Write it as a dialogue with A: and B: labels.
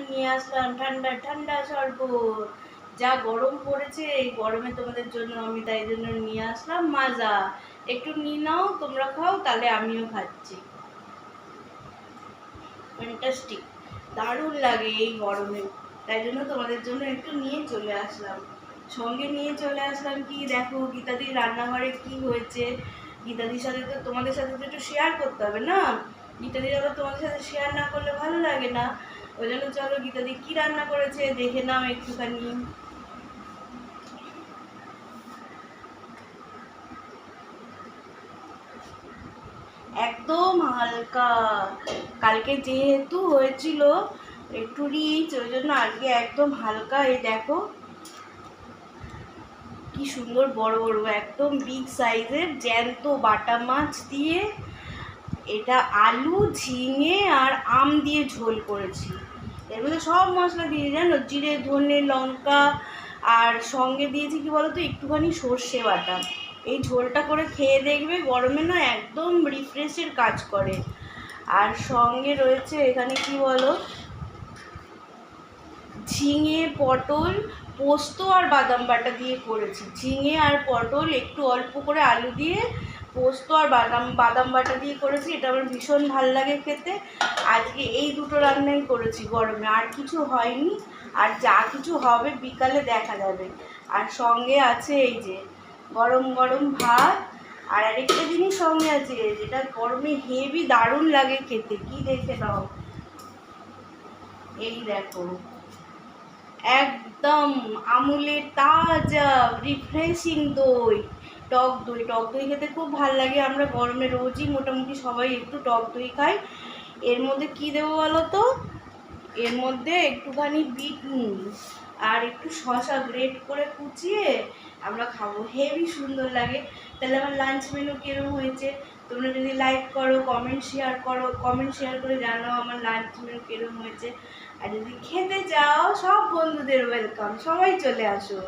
A: নিয়ে আসলাম ঠান্ডা ঠান্ডা শরবত। যা গরম পড়েছে, এই গরমে তোমাদের জন্য আমি তাই জন্য নিয়ে আসলাম মাজা। একটু নিয়ে নাও, তোমরা খাও, তাহলে আমিও খাচ্ছি। ফ্যান্টাস্টিক, দারুণ লাগে এই গরমে, তাই জন্য তোমাদের জন্য একটু নিয়ে চলে আসলাম। সঙ্গে নিয়ে চলে আসলাম কি দেখো, গীতাদির রান্নাঘরে কি হয়েছে। গীতাদির সাথে তো তোমাদের সাথে তো একটু শেয়ার করতে হবে না, গীতাদির আবার তোমাদের সাথে শেয়ার না করলে ভালো লাগে না। ওই জন্য চলো গীতাদি কি রান্না করেছে দেখে নাও একটুখানি। একদম হালকা, কালকে যেহেতু হয়েছিল একটু রিচ, ওই জন্য আজকে একদম হালকা। এই দেখো কি সুন্দর বড় বড় একদম বিগ সাইজের জ্যান্ত বাটা মাছ দিয়ে এটা আলু ঝিঙে আর আম দিয়ে ঝোল করেছি। এর মধ্যে সব মশলা দিয়ে জানো, জিরে ধনে লঙ্কা, আর সঙ্গে দিয়েছি কি বলতো একটুখানি সর্ষে বাটা। এই ঝোলটা করে খেয়ে দেখবে, গরমে না একদম রিফ্রেশের কাজ করে। আর সঙ্গে রয়েছে এখানে কি বলো, ঝিঙে পটল পোস্ত আর বাদাম বাটা দিয়ে করেছি। ঝিঙে আর পটল একটু অল্প করে আলু দিয়ে পোস্ত আর বাদাম বাটা দিয়ে করেছি, এটা আমার ভীষণ ভালো লাগে খেতে। আজকে এই দুটো রান্নাই করেছি গরমে, আর কিছু হয়নি। আর যা কিছু হবে বিকালে দেখা যাবে। আর সঙ্গে আছে এই যে গরম গরম ভাত। আর আরেকটা জিনিস সঙ্গে আছে যেটা গরমে হেভি দারুণ লাগে খেতে, কি দেখে নাও, এই দেখো একদম আমুলের তাজা রিফ্রেশিং দই। টক দই, টক দই খেতে খুব ভালো লাগে। আমরা গরমে রোজই মোটামুটি সবাই একটু টক দই খাই। এর মধ্যে কি দেবো বলো তো, এর মধ্যে একটুখানি বিট নুন আর একটু শসা গ্রেট করে কুচিয়ে আমরা খাবো, হেভি সুন্দর লাগে। তাহলে আমার লাঞ্চ মেনু কীরকম হয়েছে তোমরা যদি লাইক করো, কমেন্ট শেয়ার করে জানাও আমার লাঞ্চ মেনু কীরকম হয়েছে। আর যদি খেতে চাও, সব বন্ধুদের ওয়েলকাম, সবাই চলে আসো।